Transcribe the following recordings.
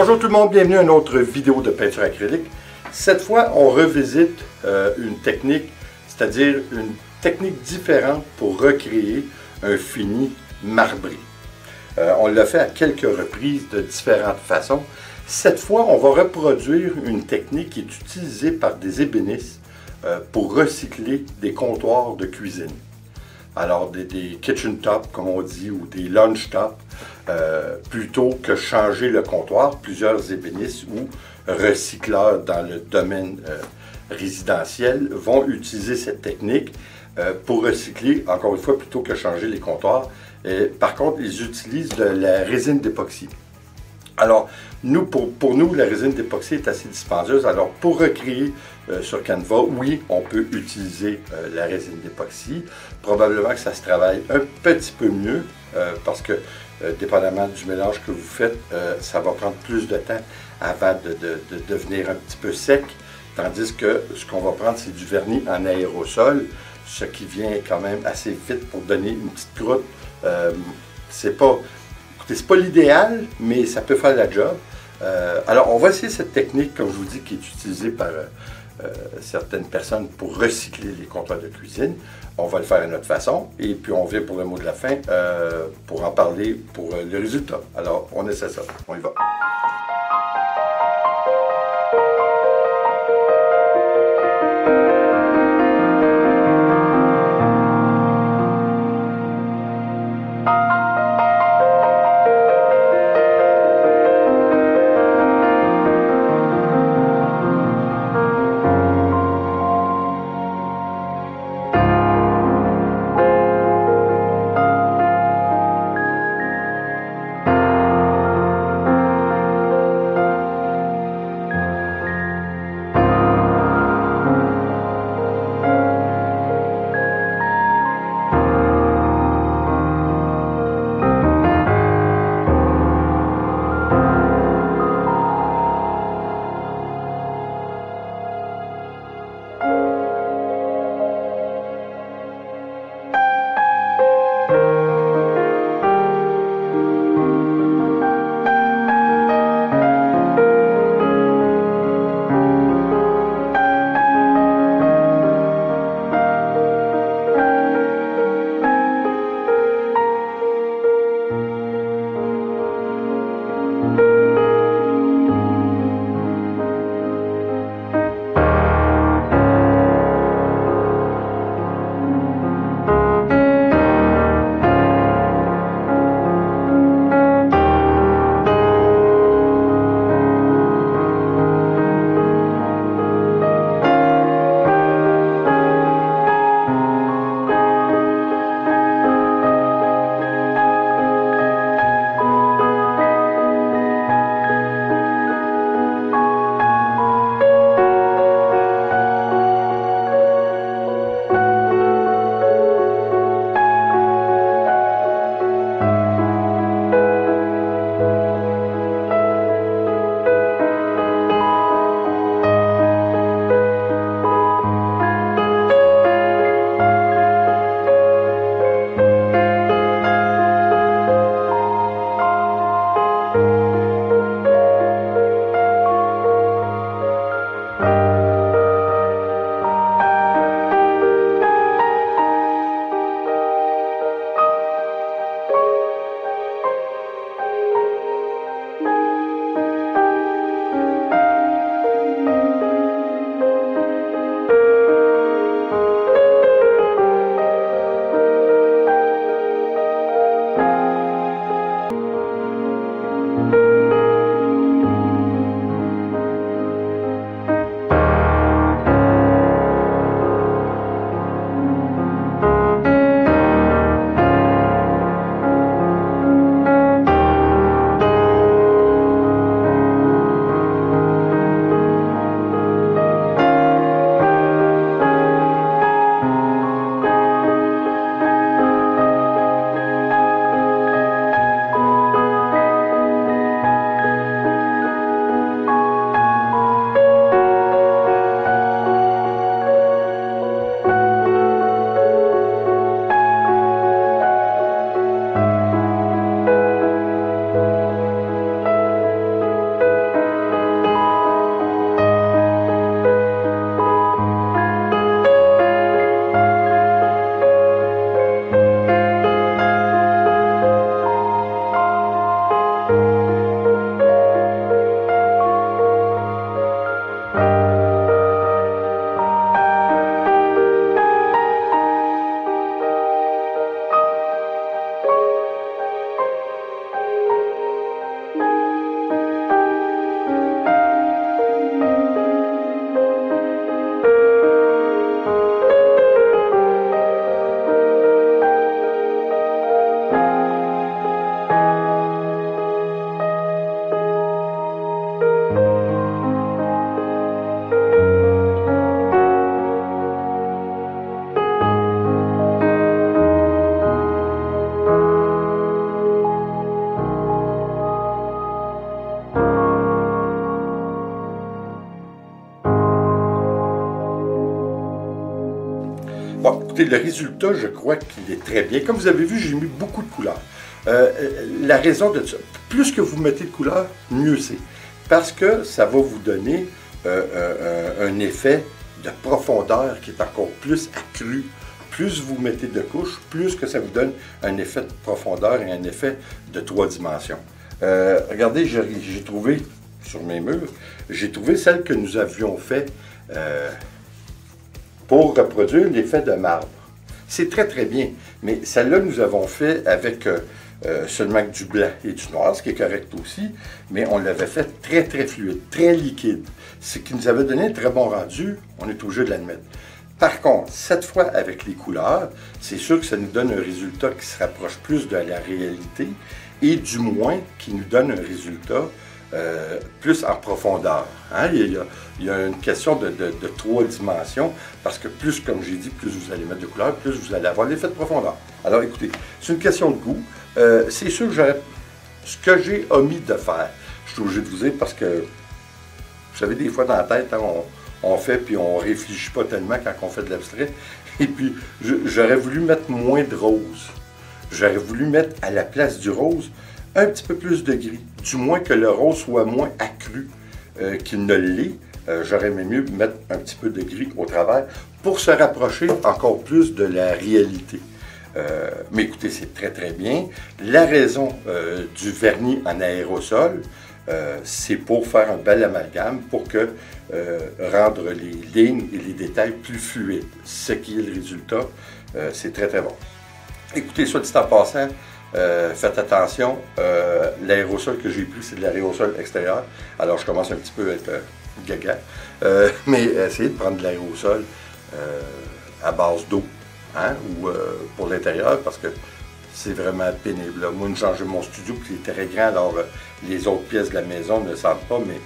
Bonjour tout le monde, bienvenue à une autre vidéo de peinture acrylique. Cette fois, on revisite une technique, c'est-à-dire une technique différente pour recréer un fini marbré. On l'a fait à quelques reprises de différentes façons. Cette fois, on va reproduire une technique qui est utilisée par des ébénistes pour recycler des comptoirs de cuisine. Alors des kitchen tops, comme on dit, ou des lunch tops, plutôt que changer le comptoir, plusieurs ébénistes ou recycleurs dans le domaine résidentiel vont utiliser cette technique pour recycler, encore une fois, plutôt que changer les comptoirs. Par contre, ils utilisent de la résine d'époxy. Alors, pour nous, la résine d'époxy est assez dispendieuse. Alors, pour recréer sur Canva, oui, on peut utiliser la résine d'époxy. Probablement que ça se travaille un petit peu mieux parce que, dépendamment du mélange que vous faites, ça va prendre plus de temps avant de devenir un petit peu sec. Tandis que ce qu'on va prendre, c'est du vernis en aérosol, ce qui vient quand même assez vite pour donner une petite croûte. C'est pas l'idéal, mais ça peut faire la job. Alors, on va essayer cette technique, comme je vous dis, qui est utilisée par certaines personnes pour recycler les comptoirs de cuisine. On va le faire à notre façon. Et puis, on vient pour le mot de la fin pour en parler pour le résultat. Alors, on essaie ça. On y va. Bon, écoutez, le résultat, je crois qu'il est très bien. Comme vous avez vu, j'ai mis beaucoup de couleurs. La raison de ça, plus que vous mettez de couleurs, mieux c'est. Parce que ça va vous donner un effet de profondeur qui est encore plus accru. Plus vous mettez de couches, plus que ça vous donne un effet de profondeur et un effet de 3 dimensions. Regardez, j'ai trouvé sur mes murs, j'ai trouvé celle que nous avions fait pour reproduire l'effet de marbre. C'est très très bien, mais celle-là nous avons fait avec seulement du blanc et du noir, ce qui est correct aussi, mais on l'avait fait très très fluide, très liquide, ce qui nous avait donné un très bon rendu, on est obligé de l'admettre. Par contre, cette fois avec les couleurs, c'est sûr que ça nous donne un résultat qui se rapproche plus de la réalité et du moins qui nous donne un résultat plus en profondeur. Hein? Il y a une question de 3 dimensions parce que plus, comme j'ai dit, plus vous allez mettre de couleurs, plus vous allez avoir l'effet de profondeur. Alors écoutez, c'est une question de goût. C'est sûr que ce que j'ai omis de faire, je suis obligé de vous dire parce que, vous savez, des fois dans la tête, hein, on fait puis on ne réfléchit pas tellement quand on fait de l'abstrait. Et puis, j'aurais voulu mettre moins de rose. J'aurais voulu mettre à la place du rose un petit peu plus de gris. Du moins que le rose soit moins accru qu'il ne l'est. J'aurais aimé mieux mettre un petit peu de gris au travers pour se rapprocher encore plus de la réalité. Mais écoutez, c'est très très bien. La raison du vernis en aérosol, c'est pour faire un bel amalgame, pour rendre les lignes et les détails plus fluides. Ce qui est le résultat, c'est très très bon. Écoutez, soit dit en passant, faites attention, l'aérosol que j'ai pris, c'est de l'aérosol extérieur. Alors je commence un petit peu à être gaga, mais essayez de prendre de l'aérosol à base d'eau, hein, ou pour l'intérieur, parce que c'est vraiment pénible. Moi, j'ai changé mon studio qui est très grand, alors les autres pièces de la maison ne le sentent pas, mais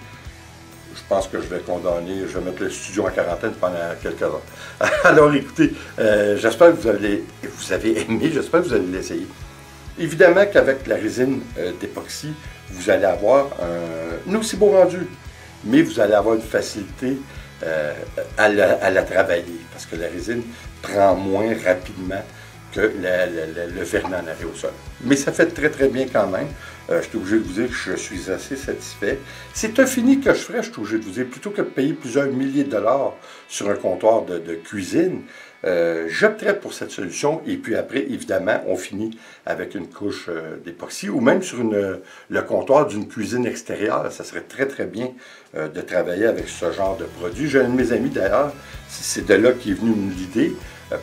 je pense que je vais condamner, je vais mettre le studio en quarantaine pendant quelques heures. Alors écoutez, j'espère que vous avez aimé, j'espère que vous allez l'essayer. Évidemment qu'avec la résine d'époxy, vous allez avoir un aussi beau rendu, mais vous allez avoir une facilité à la travailler, parce que la résine prend moins rapidement que le vernis en aérosol. Mais ça fait très très bien quand même. Je suis obligé de vous dire que je suis assez satisfait. C'est un fini que je ferais, je suis obligé de vous dire, plutôt que de payer plusieurs milliers de dollars sur un comptoir de cuisine, j'opterais pour cette solution. Et puis après, évidemment, on finit avec une couche d'époxy ou même sur le comptoir d'une cuisine extérieure. Ça serait très très bien de travailler avec ce genre de produit. J'ai un de mes amis d'ailleurs, c'est de là qu'est venue l'idée,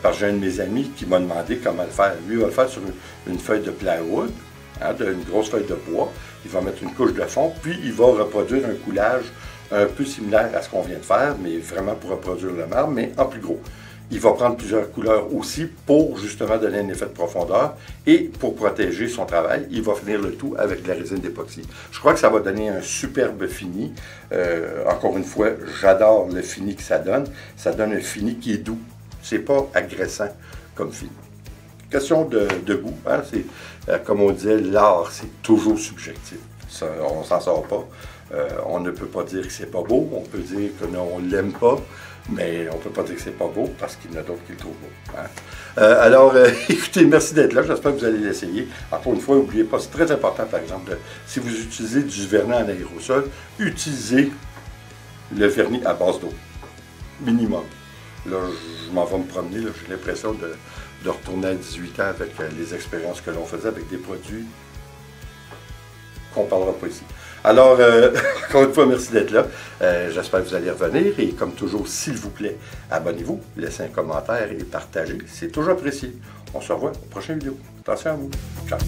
parce que j'ai un de mes amis qui m'a demandé comment le faire. Lui, il va le faire sur une feuille de plywood, hein, une grosse feuille de bois. Il va mettre une couche de fond, puis il va reproduire un coulage un peu similaire à ce qu'on vient de faire, mais vraiment pour reproduire le marbre, mais en plus gros. Il va prendre plusieurs couleurs aussi pour justement donner un effet de profondeur et pour protéger son travail, il va finir le tout avec de la résine d'époxy. Je crois que ça va donner un superbe fini. Encore une fois, j'adore le fini que ça donne. Ça donne un fini qui est doux. C'est pas agressant comme fini. Question de goût, hein? Comme on disait, l'art, c'est toujours subjectif. Ça, on s'en sort pas. On ne peut pas dire que c'est pas beau, on peut dire que non, on l'aime pas, mais on ne peut pas dire que c'est pas beau parce qu'il y en a d'autres qui le trouvent beau. Hein? Alors, écoutez, merci d'être là, j'espère que vous allez l'essayer. Encore une fois, n'oubliez pas, c'est très important, par exemple, si vous utilisez du vernis en aérosol, utilisez le vernis à base d'eau, minimum. Là, je m'en vais me promener, j'ai l'impression de retourner à 18 ans avec les expériences que l'on faisait avec des produits qu'on ne parlera pas ici. Alors, encore une fois, merci d'être là. J'espère que vous allez revenir. Et comme toujours, s'il vous plaît, abonnez-vous, laissez un commentaire et partagez. C'est toujours apprécié. On se revoit aux prochaines vidéos. Attention à vous. Ciao.